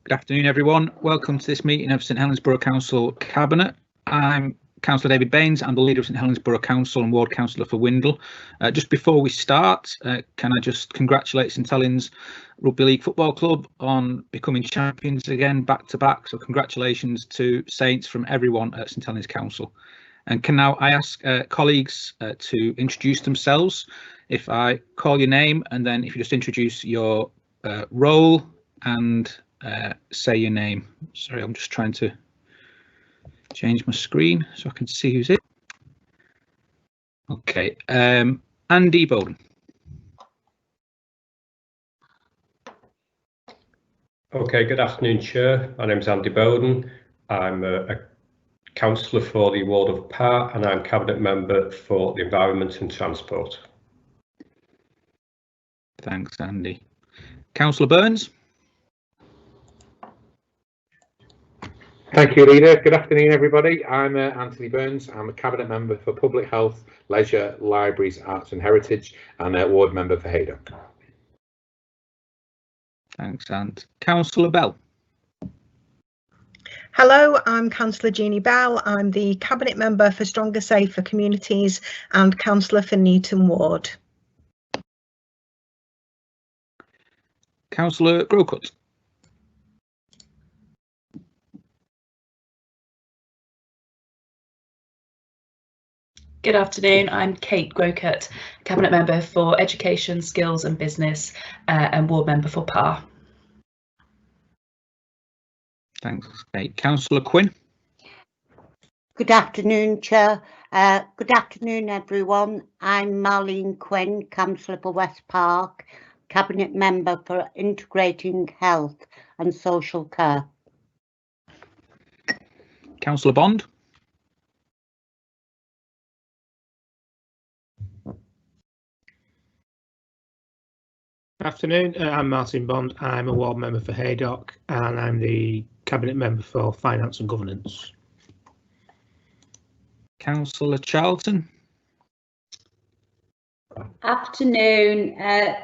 Good afternoon, everyone. Welcome to this meeting of St Helens Borough Council Cabinet. I'm Councillor David Baines. I'm the leader of St Helens Borough Council and Ward Councillor for Windle. Just before we start, can I just congratulate St Helens Rugby League Football Club on becoming champions again, back to back. So congratulations to Saints from everyone at St Helens Council. And can now I ask colleagues to introduce themselves. If I call your name, and then if you just introduce your role and say your name. Sorry, I'm just trying to change my screen so I can see who's it. Okay, Andy Bowden. Okay, good afternoon, Chair. My name's Andy Bowden. I'm a councillor for the ward of Parr, and I'm Cabinet Member for the Environment and Transport. Thanks, Andy. Councillor Burns. Thank you, Leader. Good afternoon, everybody. I'm Anthony Burns. I'm a Cabinet Member for Public Health, Leisure, Libraries, Arts and Heritage, and a Ward Member for Haydock. Thanks, Ant. Councillor Bell. Hello, I'm Councillor Jeannie Bell. I'm the Cabinet Member for Stronger Safer Communities and Councillor for Newton Ward. Councillor Grocott. Good afternoon, I'm Kate Grocott, Cabinet Member for Education, Skills and Business and Ward Member for Parr. Thanks, Kate. Councillor Quinn. Good afternoon, Chair. Good afternoon, everyone. I'm Marlene Quinn, Councillor for West Park, Cabinet Member for Integrating Health and Social Care. Councillor Bond. Afternoon, I'm Martin Bond. I'm a ward member for Haydock and I'm the Cabinet Member for Finance and Governance. Councillor Charlton. Afternoon,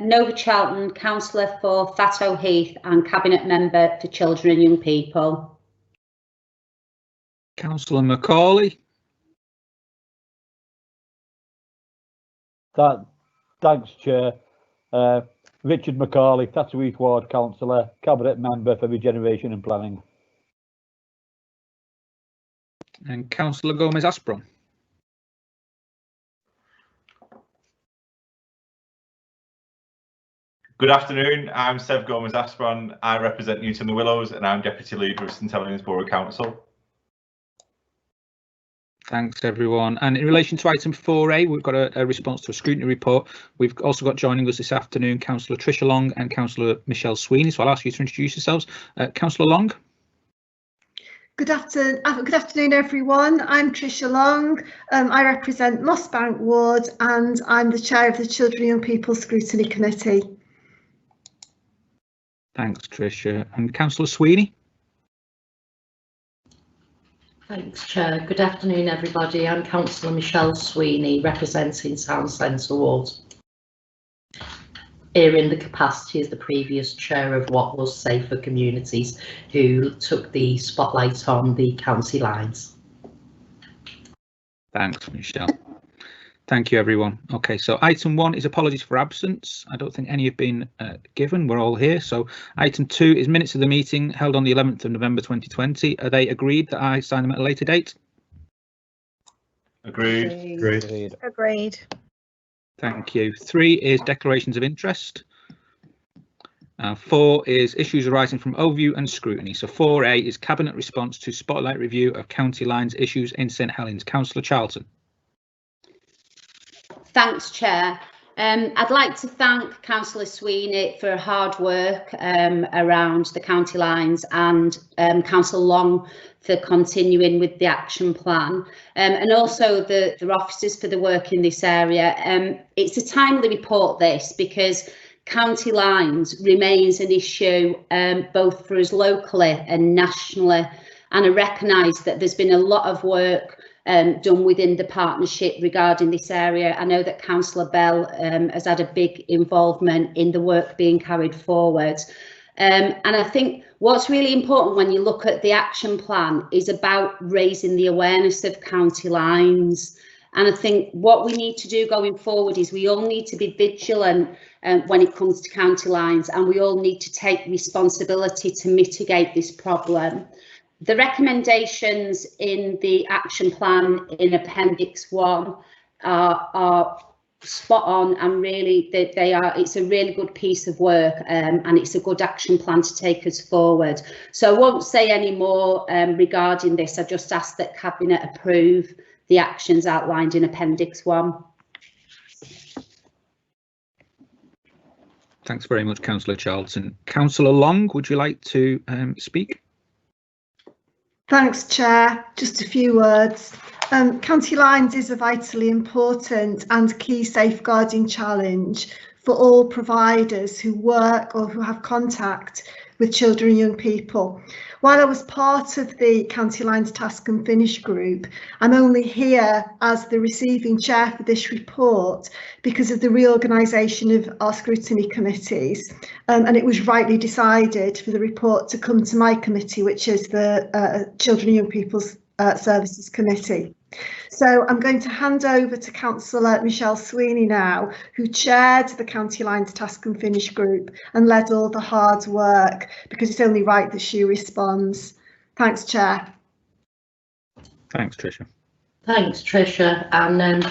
Nova Charlton, Councillor for Fatto Heath and Cabinet Member for Children and Young People. Councillor Macaulay. Thanks, Chair. Richard Macaulay, Thatcher Heath Ward Councillor, Cabinet Member for Regeneration and Planning. And Councillor Gomez Aspron. Good afternoon, I'm Seb Gomez Aspron. I represent Newton the Willows and I'm Deputy Leader of St Helens Borough Council. Thanks, everyone. And in relation to item 4A, we've got a response to a scrutiny report. We've also got joining us this afternoon Councillor Tricia Long and Councillor Michelle Sweeney. So I'll ask you to introduce yourselves. Councillor Long. Good afternoon, everyone. I'm Tricia Long. I represent Moss Bank Ward and I'm the Chair of the Children and Young People Scrutiny Committee. Thanks, Tricia. And Councillor Sweeney. Thanks, Chair. Good afternoon, everybody. I'm Councillor Michelle Sweeney, representing Town Centre Ward. Here in the capacity as the previous chair of what was Safer Communities, who took the spotlight on the county lines. Thanks, Michelle. Thank you, everyone. Okay, so item 1 is apologies for absence. I don't think any have been given. We're all here. So item 2 is minutes of the meeting held on the 11th of November 2020. Are they agreed that I sign them at a later date? Agreed. Agreed. Thank you. 3 is declarations of interest. 4 is issues arising from overview and scrutiny. So 4A is cabinet response to spotlight review of county lines issues in St Helens. Councillor Charlton. Thanks, Chair. I'd like to thank Councillor Sweeney for her hard work around the county lines and Councillor Long for continuing with the action plan and also the officers for the work in this area. It's a timely report, this, because county lines remains an issue both for us locally and nationally, and I recognise that there's been a lot of work done within the partnership regarding this area. I know that Councillor Bell has had a big involvement in the work being carried forward. And I think what's really important when you look at the action plan is about raising the awareness of county lines. And I think what we need to do going forward is we all need to be vigilant when it comes to county lines, and we all need to take responsibility to mitigate this problem. The recommendations in the action plan in Appendix 1 are spot on, and really it's a really good piece of work, and it's a good action plan to take us forward. So I won't say any more regarding this. I just ask that Cabinet approve the actions outlined in Appendix 1. Thanks very much, Councillor Charlton. Councillor Long, would you like to speak? Thanks, Chair. Just a few words. County lines is a vitally important and key safeguarding challenge for all providers who work or who have contact with children and young people. While I was part of the County Lines Task and Finish group, I'm only here as the receiving chair for this report because of the reorganisation of our scrutiny committees, and it was rightly decided for the report to come to my committee, which is the Children and Young People's Services Committee. So I'm going to hand over to Councillor Michelle Sweeney now, who chaired the County Lines Task and Finish group and led all the hard work, because it's only right that she responds. Thanks, Chair. Thanks, Tricia. Thanks, Tricia, and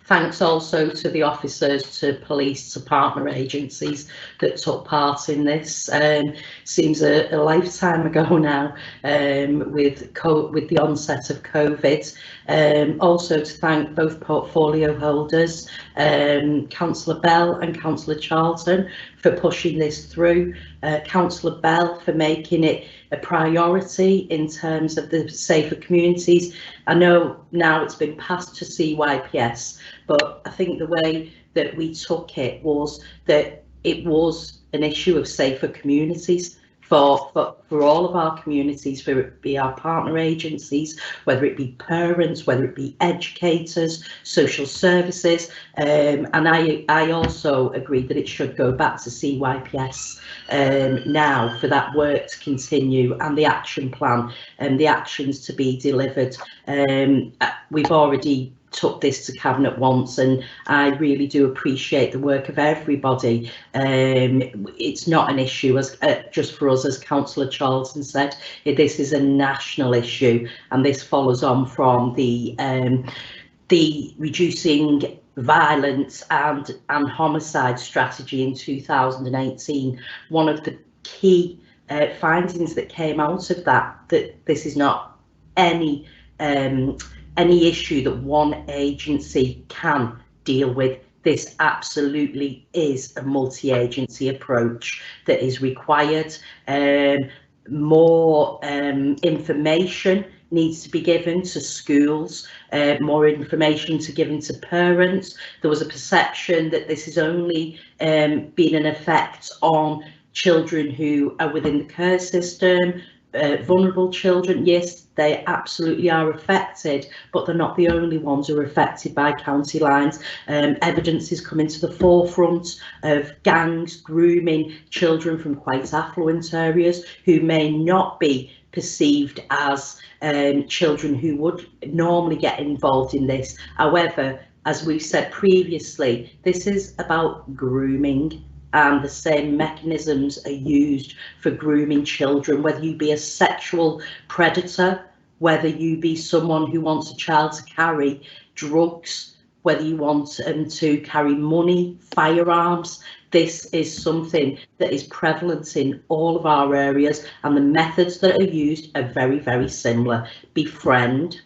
thanks also to the officers, to police, to partner agencies that took part in this. Seems a lifetime ago now, with the onset of COVID. Also to thank both portfolio holders, Councillor Bell and Councillor Charlton, for pushing this through. Councillor Bell for making it a priority in terms of the safer communities. I know now it's been passed to CYPS, but I think the way that we took it was that it was an issue of safer communities for all of our communities, whether it be our partner agencies, whether it be parents, whether it be educators, social services, and I also agree that it should go back to CYPS now for that work to continue and the action plan and the actions to be delivered. We've already took this to Cabinet once, and I really do appreciate the work of everybody. It's not an issue as just for us, as Councillor Charlton said. This is a national issue, and this follows on from the reducing violence and homicide strategy in 2018. One of the key findings that came out of that this is not any issue that one agency can deal with. This absolutely is a multi-agency approach that is required. More information needs to be given to schools, more information to given to parents. There was a perception that this has only been an effect on children who are within the care system, vulnerable children. Yes, they absolutely are affected, but they're not the only ones who are affected by county lines. Evidence is coming to the forefront of gangs grooming children from quite affluent areas who may not be perceived as children who would normally get involved in this. However, as we've said previously, this is about grooming, and the same mechanisms are used for grooming children, whether you be a sexual predator, whether you be someone who wants a child to carry drugs, whether you want them to carry money, firearms. This is something that is prevalent in all of our areas, and the methods that are used are very, very similar. Befriend,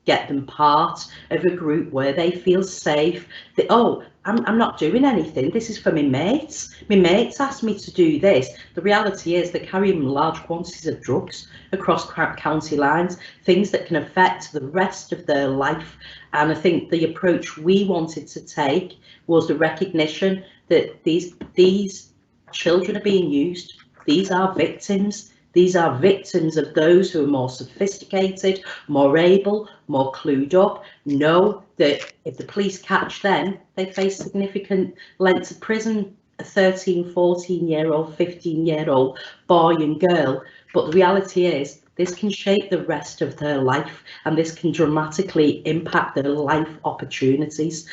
get them part of a group where they feel safe. Oh, I'm not doing anything, this is for my mates. My mates asked me to do this. The reality is they're carrying large quantities of drugs across county lines, things that can affect the rest of their life. And I think the approach we wanted to take was the recognition that these children are being used. These are victims. These are victims of those who are more sophisticated, more able, more clued up, know that if the police catch them, they face significant lengths of prison a 13, 14-year-old, 15-year-old boy and girl, but the reality is this can shape the rest of their life, and this can dramatically impact their life opportunities.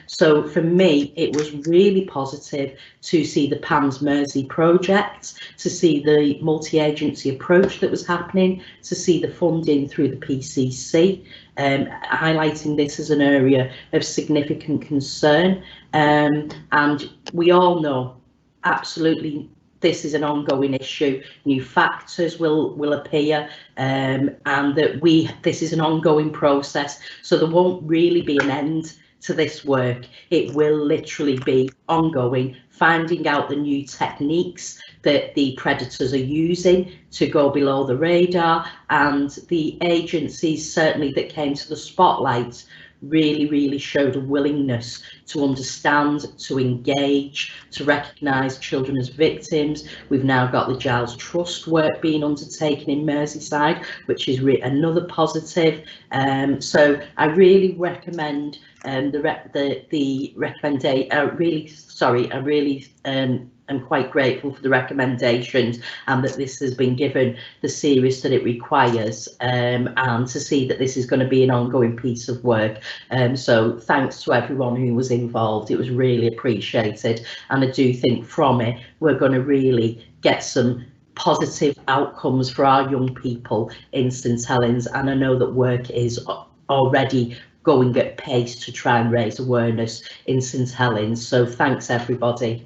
So for me, it was really positive to see the PAMS Mersey project, to see the multi-agency approach that was happening, to see the funding through the PCC, highlighting this as an area of significant concern. And we all know absolutely this is an ongoing issue. New factors will appear, and that this is an ongoing process. So there won't really be an end to this work. It will literally be ongoing, finding out the new techniques that the predators are using to go below the radar, and the agencies certainly that came to the spotlight really showed a willingness to understand, to engage, to recognise children as victims. We've now got the Giles Trust work being undertaken in Merseyside, which is another positive. So I really recommend the recommendation. I really am quite grateful for the recommendations, and that this has been given the serious that it requires, and to see that this is going to be an ongoing piece of work. So thanks to everyone who was involved. It was really appreciated, and I do think from it we're going to really get some positive outcomes for our young people in St Helens, and I know that work is already going at pace to try and raise awareness in St Helens. So thanks everybody.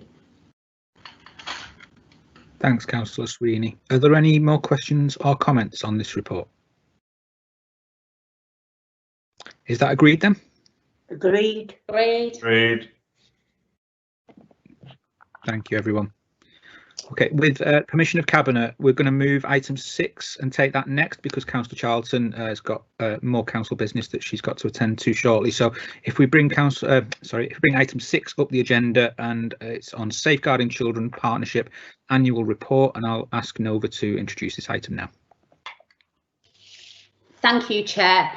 Thanks, Councillor Sweeney. Are there any more questions or comments on this report? Is that agreed then? Agreed. Agreed. Thank you, everyone. Okay, with permission of Cabinet, we're going to move item 6 and take that next, because Councillor Charlton has got more council business that she's got to attend to shortly. So if we bring item 6 up the agenda, and it's on Safeguarding Children Partnership Annual Report, and I'll ask Nova to introduce this item now. Thank you, Chair.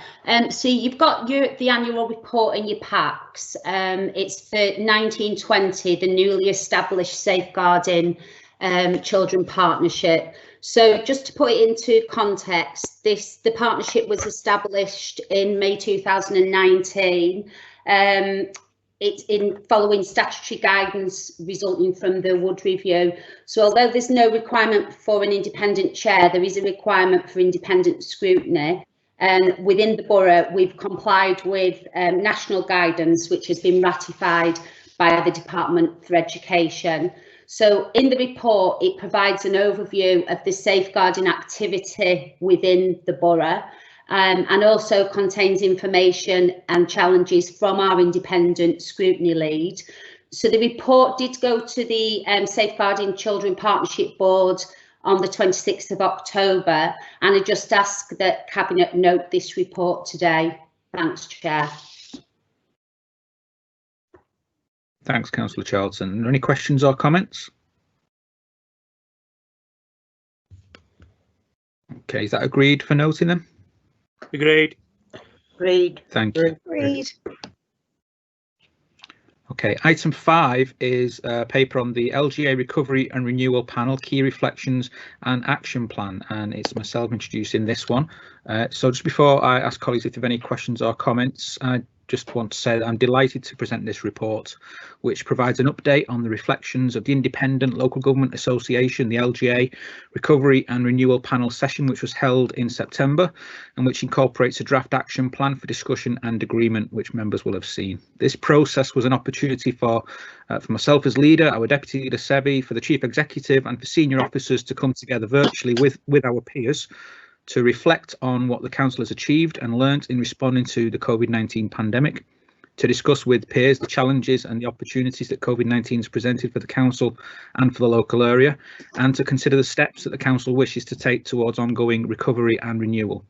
So you've got the annual report in your packs. It's for 1920, the newly established Safeguarding Children Partnership. So just to put it into context, the partnership was established in May 2019. It's in following statutory guidance resulting from the Wood Review. So although there's no requirement for an independent chair, there is a requirement for independent scrutiny. And within the borough, we've complied with national guidance, which has been ratified by the Department for Education. So in the report, it provides an overview of the safeguarding activity within the borough, and also contains information and challenges from our independent scrutiny lead. So the report did go to the Safeguarding Children Partnership Board on the 26th of October, and I just ask that Cabinet note this report today. Thanks, Chair. Thanks, Councillor Charlton. Are there any questions or comments? Okay, is that agreed for noting them? Agreed. Agreed. Thank you. Agreed. Okay, item 5 is a paper on the LGA Recovery and Renewal Panel, Key Reflections and Action Plan, and it's myself introducing this one. So just before I ask colleagues if they have any questions or comments, I just want to say that I'm delighted to present this report, which provides an update on the reflections of the Independent Local Government Association, the LGA Recovery and Renewal Panel session, which was held in September, and which incorporates a draft action plan for discussion and agreement, which members will have seen. This process was an opportunity for myself as leader, our Deputy Leader Sevi, for the Chief Executive and for senior officers to come together virtually with our peers to reflect on what the council has achieved and learnt in responding to the COVID-19 pandemic, to discuss with peers the challenges and the opportunities that COVID-19 has presented for the council and for the local area, and to consider the steps that the council wishes to take towards ongoing recovery and renewal.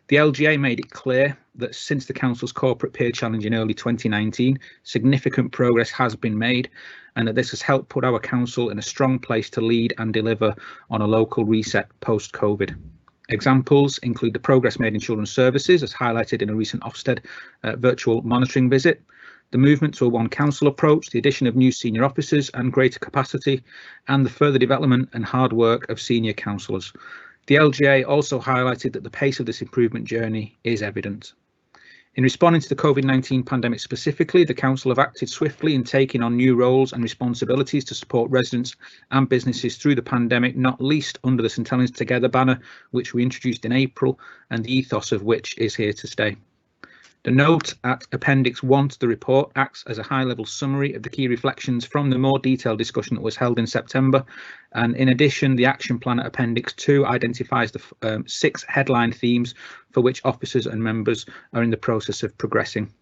The LGA made it clear that since the council's corporate peer challenge in early 2019, significant progress has been made, and that this has helped put our council in a strong place to lead and deliver on a local reset post-COVID. Examples include the progress made in children's services, as highlighted in a recent Ofsted virtual monitoring visit, the movement to a one council approach, the addition of new senior officers and greater capacity, and the further development and hard work of senior councillors. The LGA also highlighted that the pace of this improvement journey is evident. In responding to the COVID-19 pandemic specifically, the Council have acted swiftly in taking on new roles and responsibilities to support residents and businesses through the pandemic, not least under the St Helens Together banner, which we introduced in April, and the ethos of which is here to stay. The note at Appendix 1 to the report acts as a high-level summary of the key reflections from the more detailed discussion that was held in September. And in addition, the action plan at Appendix 2 identifies the 6 headline themes for which officers and members are in the process of progressing.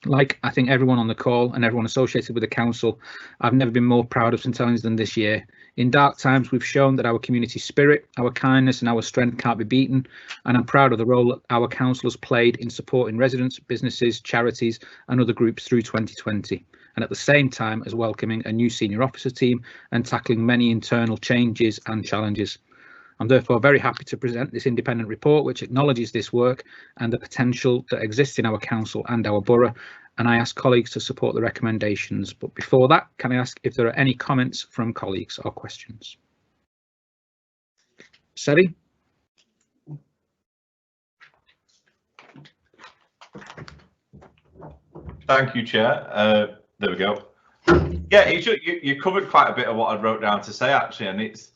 Like I think everyone on the call and everyone associated with the council, I've never been more proud of St Helens than this year. In dark times, we've shown that our community spirit, our kindness and our strength can't be beaten, and I'm proud of the role that our councillors played in supporting residents, businesses, charities and other groups through 2020, and at the same time as welcoming a new senior officer team and tackling many internal changes and challenges. I'm therefore very happy to present this independent report which acknowledges this work and the potential that exists in our council and our borough, and I ask colleagues to support the recommendations. But before that, can I ask if there are any comments from colleagues or questions? Sally? Thank you, Chair. There we go. Yeah, you covered quite a bit of what I wrote down to say, actually, and it's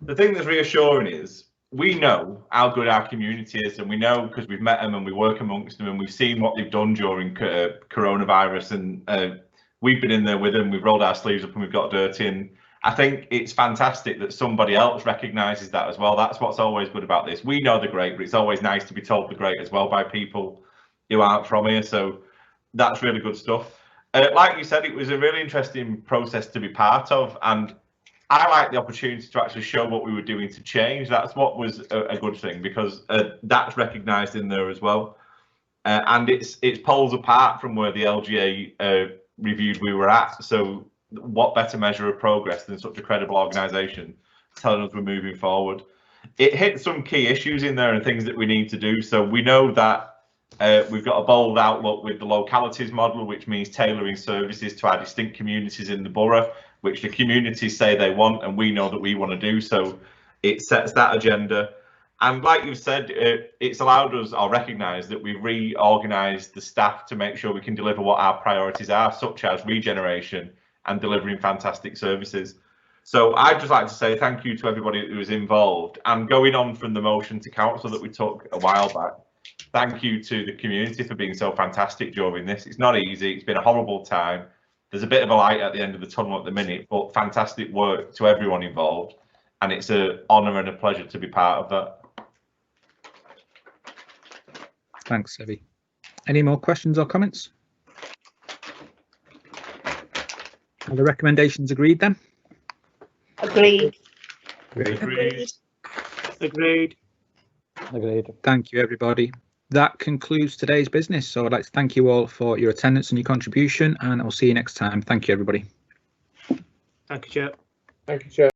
the thing that's reassuring is we know how good our community is, and we know because we've met them and we work amongst them and we've seen what they've done during coronavirus, and we've been in there with them, we've rolled our sleeves up and we've got dirty, and I think it's fantastic that somebody else recognises that as well. That's what's always good about this. We know they're great, but it's always nice to be told they're great as well by people who aren't from here, so that's really good stuff. Like you said, it was a really interesting process to be part of, and I like the opportunity to actually show what we were doing to change. That's what was a good thing, because that's recognised in there as well. And it's poles apart from where the LGA reviewed we were at. So what better measure of progress than such a credible organisation telling us we're moving forward? It hit some key issues in there and things that we need to do. So we know that we've got a bold outlook with the localities model, which means tailoring services to our distinct communities in the borough, which the communities say they want, and we know that we want to do. So it sets that agenda. And like you've said, it's allowed us, or recognised, that we've reorganised the staff to make sure we can deliver what our priorities are, such as regeneration and delivering fantastic services. So I'd just like to say thank you to everybody who was involved. And going on from the motion to council that we took a while back, thank you to the community for being so fantastic during this. It's not easy. It's been a horrible time. There's a bit of a light at the end of the tunnel at the minute, but fantastic work to everyone involved. And it's an honour and a pleasure to be part of that. Thanks, Evie. Any more questions or comments? Are the recommendations agreed then? Agreed. Agreed. Agreed. Agreed. Thank you, everybody. That concludes today's business. So I'd like to thank you all for your attendance and your contribution, and I'll see you next time. Thank you, everybody. Thank you, Chair. Thank you, Chair.